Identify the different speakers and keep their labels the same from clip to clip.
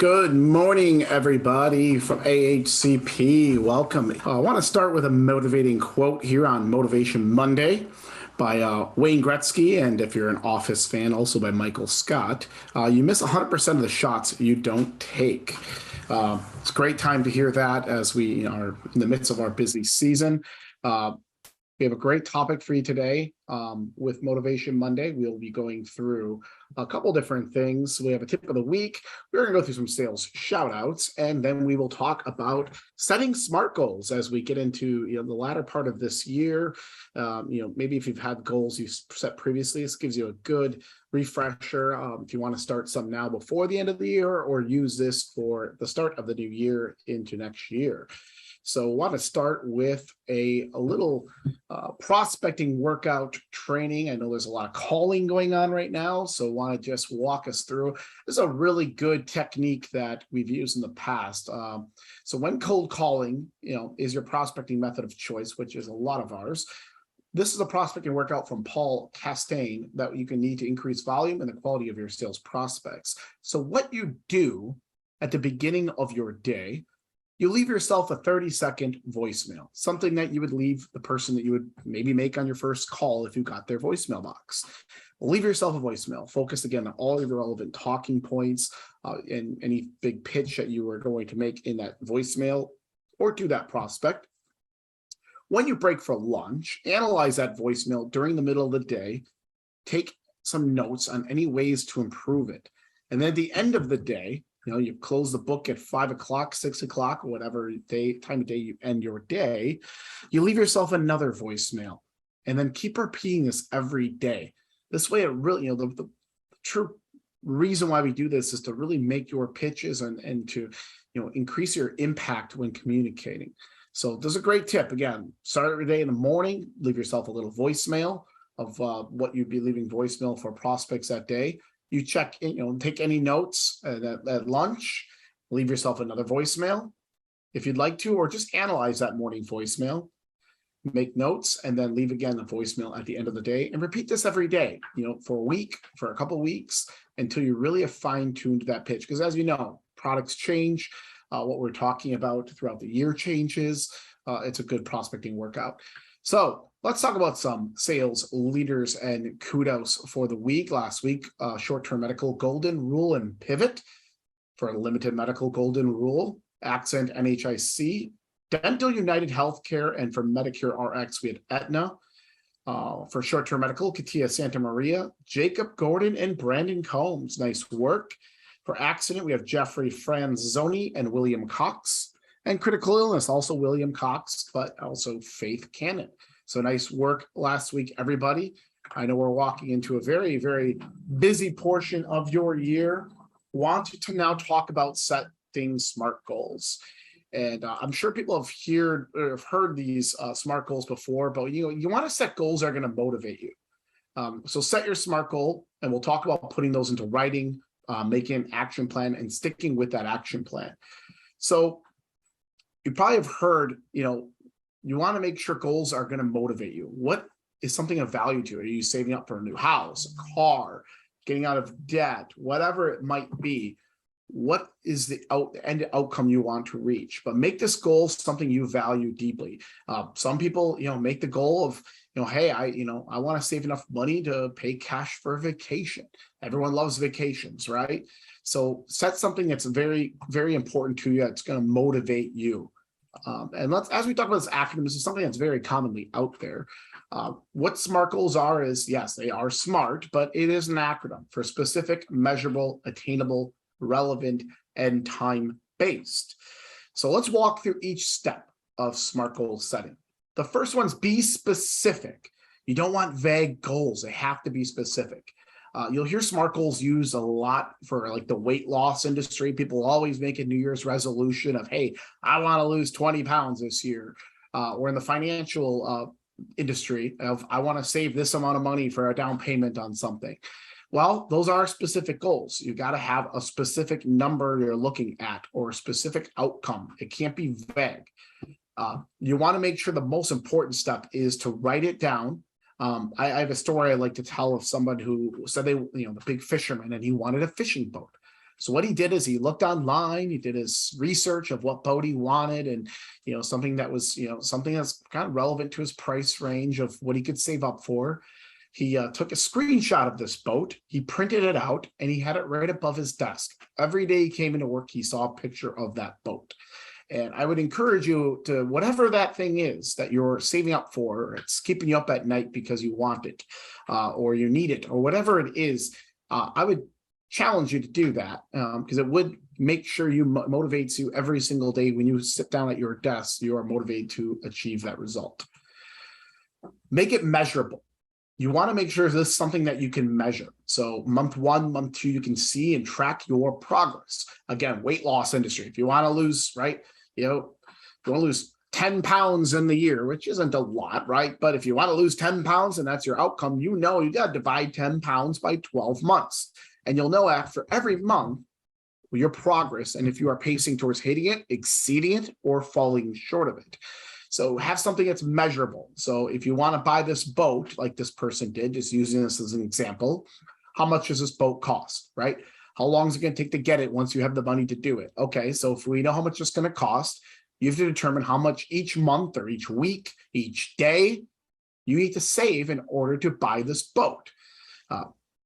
Speaker 1: Good morning, everybody from AHCP. Welcome. I want to start with a motivating quote here on Motivation Monday by Wayne Gretzky, and if you're an Office fan, also by Michael Scott. You miss 100% of the shots you don't take. It's a great time to hear that as we are in the midst of our busy season. We have a great topic for you today with Motivation Monday. We'll be going through a couple different things. We have a tip of the week. We're going to go through some sales shout outs, and then we will talk about setting SMART goals as we get into the latter part of this year. Maybe if you've had goals you've set previously, this gives you a good refresher if you want to start some now before the end of the year or use this for the start of the new year into next year. So I want to start with a little prospecting workout training. I know there's a lot of calling going on right now, so I want to just walk us through. This is a really good technique that we've used in the past. So when cold calling, is your prospecting method of choice, which is a lot of ours, this is a prospecting workout from Paul Castaigne that you can need to increase volume and the quality of your sales prospects. So what you do at the beginning of your day, you leave yourself a 30-second voicemail, something that you would leave the person that you would maybe make on your first call if you got their voicemail box. Leave yourself a voicemail. Focus again on all of the relevant talking points and any big pitch that you are going to make in that voicemail or to that prospect. When you break for lunch, analyze that voicemail during the middle of the day. Take some notes on any ways to improve it. And then at the end of the day, you close the book at 5 o'clock, 6 o'clock, whatever time of day you end your day, you leave yourself another voicemail and then keep repeating this every day. This way, it really, the true reason why we do this is to really make your pitches and to, increase your impact when communicating. So this is a great tip. Again, start every day in the morning, leave yourself a little voicemail of what you'd be leaving voicemail for prospects that day. You check in, take any notes at lunch, leave yourself another voicemail if you'd like to, or just analyze that morning voicemail, make notes, and then leave again a voicemail at the end of the day and repeat this every day, for a week, for a couple of weeks, until you really have fine-tuned that pitch. Because as you know, products change, what we're talking about throughout the year changes. It's a good prospecting workout. So let's talk about some sales leaders and kudos for the week. Last week, short-term medical golden rule and pivot. For a limited medical golden rule, Accent NHIC, Dental United Healthcare, and for Medicare RX, we had Aetna. For short-term medical, Katia Santa Maria, Jacob Gordon, and Brandon Combs. Nice work. For accident, we have Jeffrey Franzoni and William Cox. And critical illness, also William Cox, but also Faith Cannon. So nice work last week, everybody. I know we're walking into a very, very busy portion of your year. Want to now talk about setting SMART goals. And I'm sure people have heard these SMART goals before, but you want to set goals that are going to motivate you. So set your SMART goal, and we'll talk about putting those into writing, making an action plan, and sticking with that action plan. So you probably have heard, you want to make sure goals are going to motivate you. What is something of value to you? Are you saving up for a new house, a car, getting out of debt, whatever it might be? What is the end outcome you want to reach? But make this goal something you value deeply. Some people, make the goal of, hey, I want to save enough money to pay cash for a vacation. Everyone loves vacations, right? So set something that's very, very important to you. That's going to motivate you. And as we talk about this acronym, this is something that's very commonly out there. What SMART goals are is, yes, they are SMART, but it is an acronym for specific, measurable, attainable, relevant, and time-based. So let's walk through each step of SMART goal setting. The first one's be specific. You don't want vague goals. They have to be specific. You'll hear SMART goals used a lot for like the weight loss industry. People always make a New Year's resolution of, hey, I want to lose 20 pounds this year. Or in the financial industry of, I want to save this amount of money for a down payment on something. Well, those are specific goals. You got to have a specific number you're looking at or a specific outcome. It can't be vague. You want to make sure the most important step is to write it down. I have a story I like to tell of someone who said the big fisherman, and he wanted a fishing boat. So what he did is he looked online, he did his research of what boat he wanted, and something that was something that's kind of relevant to his price range of what he could save up for. He took a screenshot of this boat, he printed it out, and he had it right above his desk. Every day he came into work, he saw a picture of that boat. And I would encourage you to, whatever that thing is that you're saving up for, or it's keeping you up at night because you want it, or you need it, or whatever it is, I would challenge you to do that, because it would make sure you motivates you every single day. When you sit down at your desk, you are motivated to achieve that result. Make it measurable. You want to make sure this is something that you can measure. So month 1, month 2, you can see and track your progress. Again, weight loss industry. If you want to lose, right, you want to lose 10 pounds in the year, which isn't a lot, right? But if you want to lose 10 pounds and that's your outcome, you got to divide 10 pounds by 12 months. And you'll know after every month your progress, and if you are pacing towards hitting it, exceeding it, or falling short of it. So have something that's measurable. So if you want to buy this boat, like this person did, just using this as an example, how much does this boat cost, right? How long is it going to take to get it once you have the money to do it? Okay, so if we know how much it's going to cost, you have to determine how much each month or each week, each day, you need to save in order to buy this boat.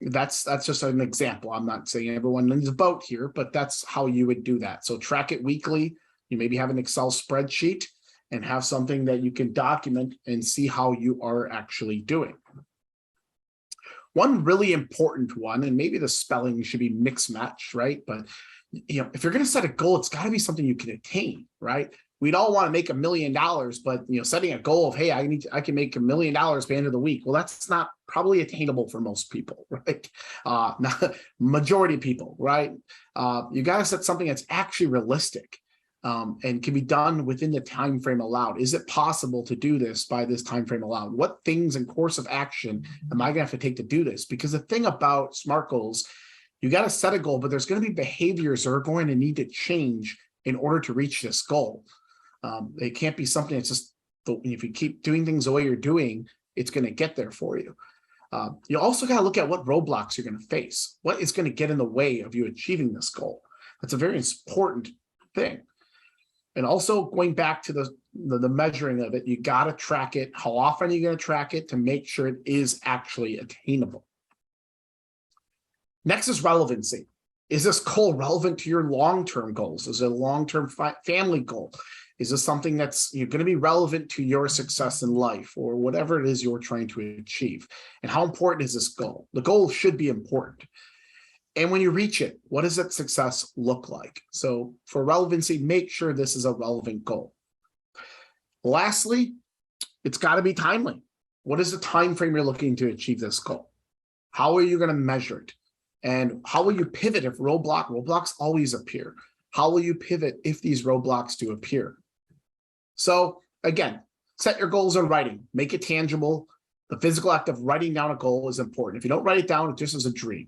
Speaker 1: That's just an example. I'm not saying everyone needs a boat here, but that's how you would do that. So track it weekly. You maybe have an Excel spreadsheet and have something that you can document and see how you are actually doing. One really important one, and maybe the spelling should be mix match, right? But if you're going to set a goal, it's got to be something you can attain, right? We'd all want to make $1 million, but setting a goal of, hey, I can make $1 million by the end of the week. Well, that's not probably attainable for most people, right? Not majority of people, right? You got to set something that's actually realistic. And can be done within the time frame allowed. Is it possible to do this by this time frame allowed? What things and course of action am I going to have to take to do this? Because the thing about SMART goals, you got to set a goal, but there's going to be behaviors that are going to need to change in order to reach this goal. It can't be something that's just, if you keep doing things the way you're doing, it's going to get there for you. You also got to look at what roadblocks you're going to face. What is going to get in the way of you achieving this goal? That's a very important thing. And also going back to the measuring of it, you got to track it. How often are you going to track it to make sure it is actually attainable? Next is relevancy. Is this goal relevant to your long-term goals? Is it a long-term family goal? Is this something that's going to be relevant to your success in life or whatever it is you're trying to achieve? And how important is this goal? The goal should be important. And when you reach it, what does that success look like? So for relevancy, make sure this is a relevant goal. Lastly, it's got to be timely. What is the time frame you're looking to achieve this goal? How are you going to measure it? And how will you pivot if roadblocks always appear? How will you pivot if these roadblocks do appear? So again, set your goals in writing, make it tangible. The physical act of writing down a goal is important. If you don't write it down, it just is a dream.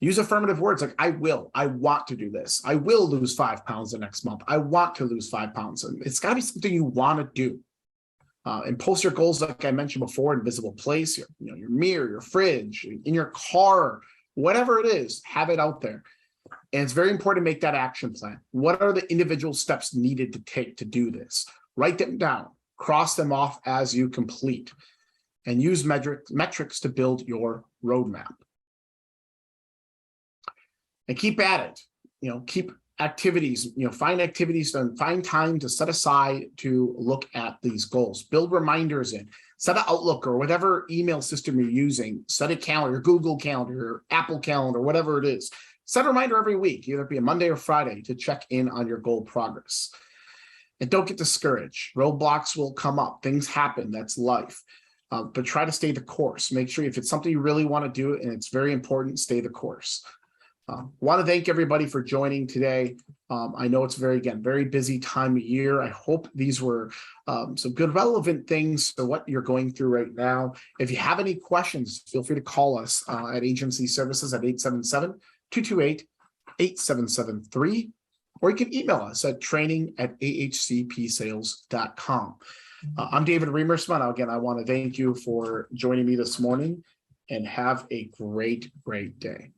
Speaker 1: Use affirmative words like I want to do this. I will lose 5 pounds the next month. I want to lose 5 pounds. And it's got to be something you want to do. And post your goals, like I mentioned before, in a visible place, your mirror, your fridge, in your car, whatever it is, have it out there. And it's very important to make that action plan. What are the individual steps needed to take to do this? Write them down, cross them off as you complete, and use metrics to build your roadmap. And keep at it, keep activities, find activities and find time to set aside to look at these goals, build reminders in, set an Outlook or whatever email system you're using, set a calendar, Google Calendar, or Apple Calendar, whatever it is. Set a reminder every week, either be a Monday or Friday, to check in on your goal progress. And don't get discouraged. Roadblocks will come up. Things happen. That's life. But try to stay the course. Make sure if it's something you really want to do and it's very important, stay the course. Want to thank everybody for joining today. I know it's very busy time of year. I hope these were some good relevant things to what you're going through right now. If you have any questions, feel free to call us at Agency Services at 877-228-8773, or you can email us at training@ahcpsales.com. I'm David Remersman. Again, I want to thank you for joining me this morning, and have a great day.